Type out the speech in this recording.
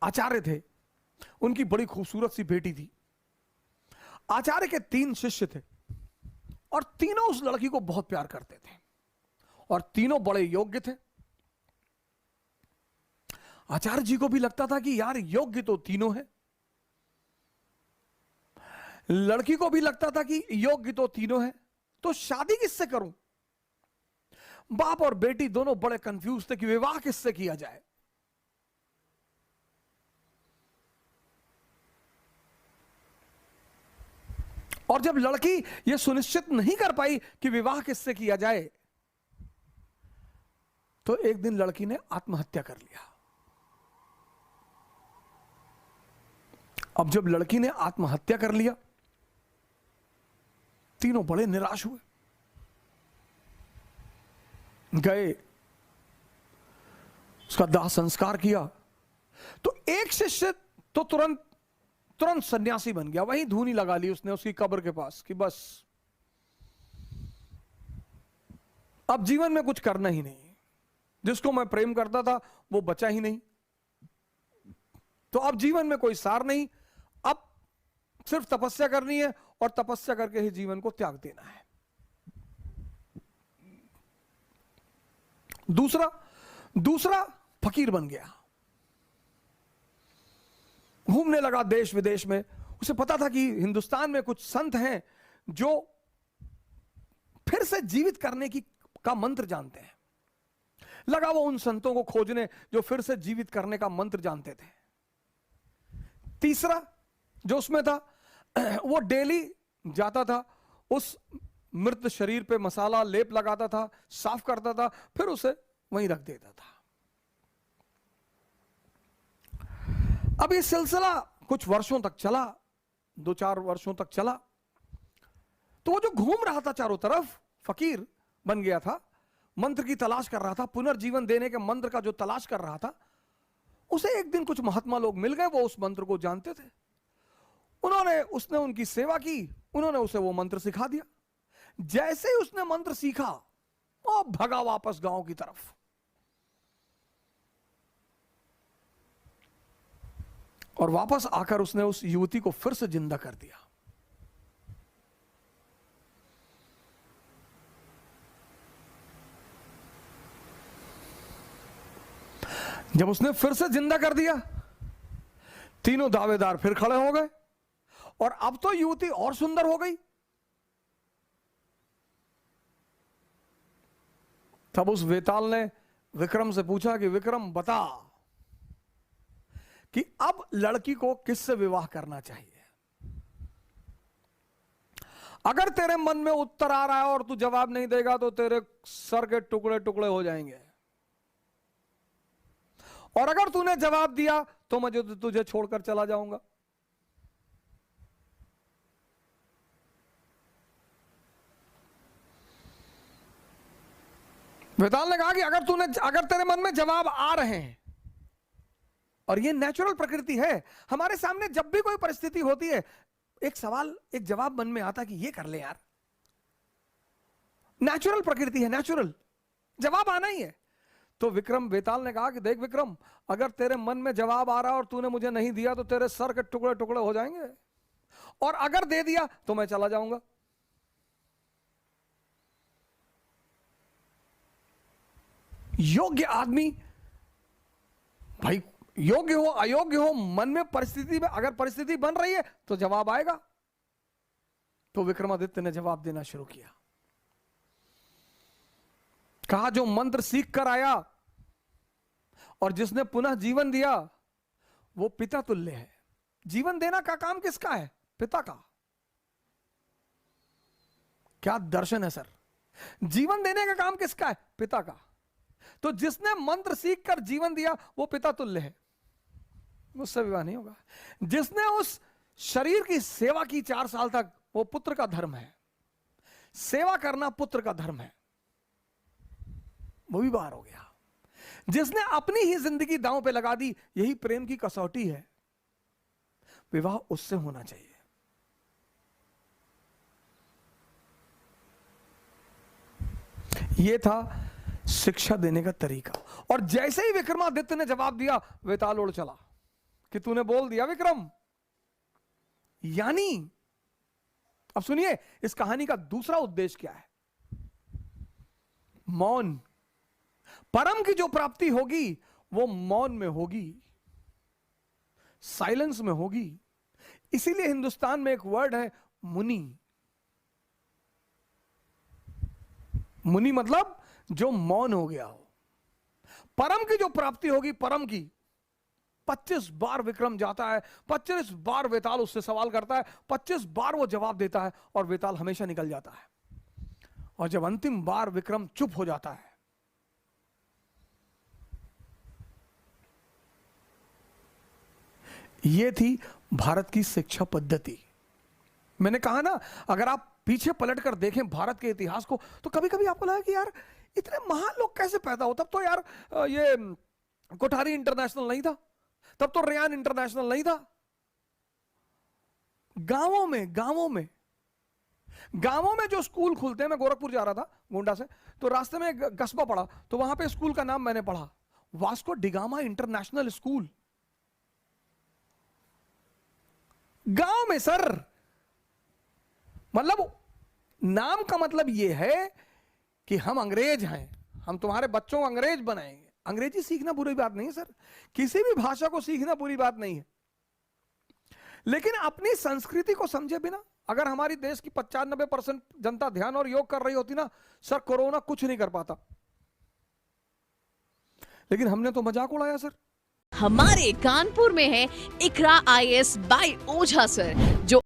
आचार्य थे, उनकी बड़ी खूबसूरत सी बेटी थी। आचार्य के 3 शिष्य थे और तीनों उस लड़की को बहुत प्यार करते थे और तीनों बड़े योग्य थे। आचार्य जी को भी लगता था कि यार योग्य तो तीनों है, लड़की को भी लगता था कि योग्य तो तीनों है, तो शादी किससे करूं। बाप और बेटी दोनों बड़े कंफ्यूज थे कि विवाह किससे किया जाए। और जब लड़की यह सुनिश्चित नहीं कर पाई कि विवाह किससे किया जाए, तो एक दिन लड़की ने आत्महत्या कर लिया। अब जब लड़की ने आत्महत्या कर लिया, तीनों बड़े निराश हुए, गए उसका दाह संस्कार किया। तो एक शिष्य तो तुरंत सन्यासी बन गया, वहीं धूनी लगा ली उसने उसकी कब्र के पास कि बस अब जीवन में कुछ करना ही नहीं, जिसको मैं प्रेम करता था वो बचा ही नहीं, तो अब जीवन में कोई सार नहीं, अब सिर्फ तपस्या करनी है और तपस्या करके ही जीवन को त्याग देना है। दूसरा फकीर बन गया, घूमने लगा देश विदेश में। उसे पता था कि हिंदुस्तान में कुछ संत हैं जो फिर से जीवित करने का मंत्र जानते हैं। लगा वो उन संतों को खोजने जो फिर से जीवित करने का मंत्र जानते थे। तीसरा जो उसमें था, वो डेली जाता था, उस मृत शरीर पे मसाला लेप लगाता था, साफ करता था, फिर उसे वहीं रख देता था। अब ये सिलसिला कुछ वर्षों तक चला, 2-4 वर्षों तक चला। तो वो जो घूम रहा था चारों तरफ, फकीर बन गया था, मंत्र की तलाश कर रहा था, पुनर्जीवन देने के मंत्र का जो तलाश कर रहा था, उसे एक दिन कुछ महात्मा लोग मिल गए, वो उस मंत्र को जानते थे। उसने उनकी सेवा की, उन्होंने उसे वो मंत्र सिखा दिया। जैसे ही उसने मंत्र सीखा, वो भगा वापस गांव की तरफ। और वापस आकर उसने उस युवती को फिर से जिंदा कर दिया। जब उसने फिर से जिंदा कर दिया, तीनों दावेदार फिर खड़े हो गए और अब तो युवती और सुंदर हो गई। तब उस वेताल ने विक्रम से पूछा कि विक्रम बता कि अब लड़की को किससे विवाह करना चाहिए। अगर तेरे मन में उत्तर आ रहा है और तू जवाब नहीं देगा तो तेरे सर के टुकड़े टुकड़े हो जाएंगे, और अगर तूने जवाब दिया तो मैं तुझे छोड़कर चला जाऊंगा। वेताल ने कहा कि अगर तेरे मन में जवाब आ रहे हैं, और ये नेचुरल प्रकृति है, हमारे सामने जब भी कोई परिस्थिति होती है, एक जवाब मन में आता है कि ये कर ले यार, नेचुरल प्रकृति है, नेचुरल जवाब आना ही है। तो वेताल ने कहा कि देख विक्रम, अगर तेरे मन में जवाब आ रहा है और तूने मुझे नहीं दिया तो तेरे सर के टुकड़े टुकड़े हो जाएंगे, और अगर दे दिया तो मैं चला जाऊंगा। योग्य आदमी, भाई योग्य हो अयोग्य हो, मन में परिस्थिति में अगर परिस्थिति बन रही है तो जवाब आएगा। तो विक्रमादित्य ने जवाब देना शुरू किया। कहा जो मंत्र सीख कर आया और जिसने पुनः जीवन दिया वो पिता तुल्य है। जीवन देना का काम किसका है? पिता का। क्या दर्शन है सर, जीवन देने का काम किसका है? पिता का। तो जिसने मंत्र सीख कर जीवन दिया वो पिता तुल्य है, उससे विवाह नहीं होगा। जिसने उस शरीर की सेवा की 4 साल तक, वो पुत्र का धर्म है, सेवा करना पुत्र का धर्म है, वो भी बाहर हो गया। जिसने अपनी ही जिंदगी दांव पे लगा दी, यही प्रेम की कसौटी है, विवाह उससे होना चाहिए। यह था शिक्षा देने का तरीका। और जैसे ही विक्रमादित्य ने जवाब दिया, वेताल उड़ चला। कि तूने बोल दिया विक्रम। यानी अब सुनिए इस कहानी का दूसरा उद्देश्य क्या है। मौन, परम की जो प्राप्ति होगी वो मौन में होगी, साइलेंस में होगी। इसीलिए हिंदुस्तान में एक वर्ड है मुनि। मुनि मतलब जो मौन हो गया हो। परम की जो प्राप्ति होगी, परम की 25 बार विक्रम जाता है, 25 बार वेताल उससे सवाल करता है, 25 बार वो जवाब देता है और वेताल हमेशा निकल जाता है। और जब अंतिम बार विक्रम चुप हो जाता है, यह थी भारत की शिक्षा पद्धति। मैंने कहा ना, अगर आप पीछे पलटकर देखें भारत के इतिहास को तो कभी कभी आपको लगा कि यार इतने महान लोग कैसे पैदा हो। तब तो यार ये कोठारी इंटरनेशनल नहीं था, तब तो रेयान इंटरनेशनल नहीं था। गांवों में जो स्कूल खुलते हैं, मैं गोरखपुर जा रहा था गोंडा से, तो रास्ते में एक कस्बा पड़ा, तो वहां पे स्कूल का नाम मैंने पढ़ा, वास्को डिगामा इंटरनेशनल स्कूल। गांव में सर, मतलब नाम का मतलब यह है कि हम अंग्रेज हैं, हम तुम्हारे बच्चों को अंग्रेज बनाएंगे। अंग्रेजी सीखना बुरी बात नहीं है सर, किसी भी भाषा को सीखना बुरी बात नहीं है, लेकिन अपनी संस्कृति को समझे बिना अगर हमारी देश की 95% जनता ध्यान और योग कर रही होती ना सर, कोरोना कुछ नहीं कर पाता। लेकिन हमने तो मजाक उड़ाया सर। हमारे कानपुर में है इकरा IAS बाय ओझा सर, जो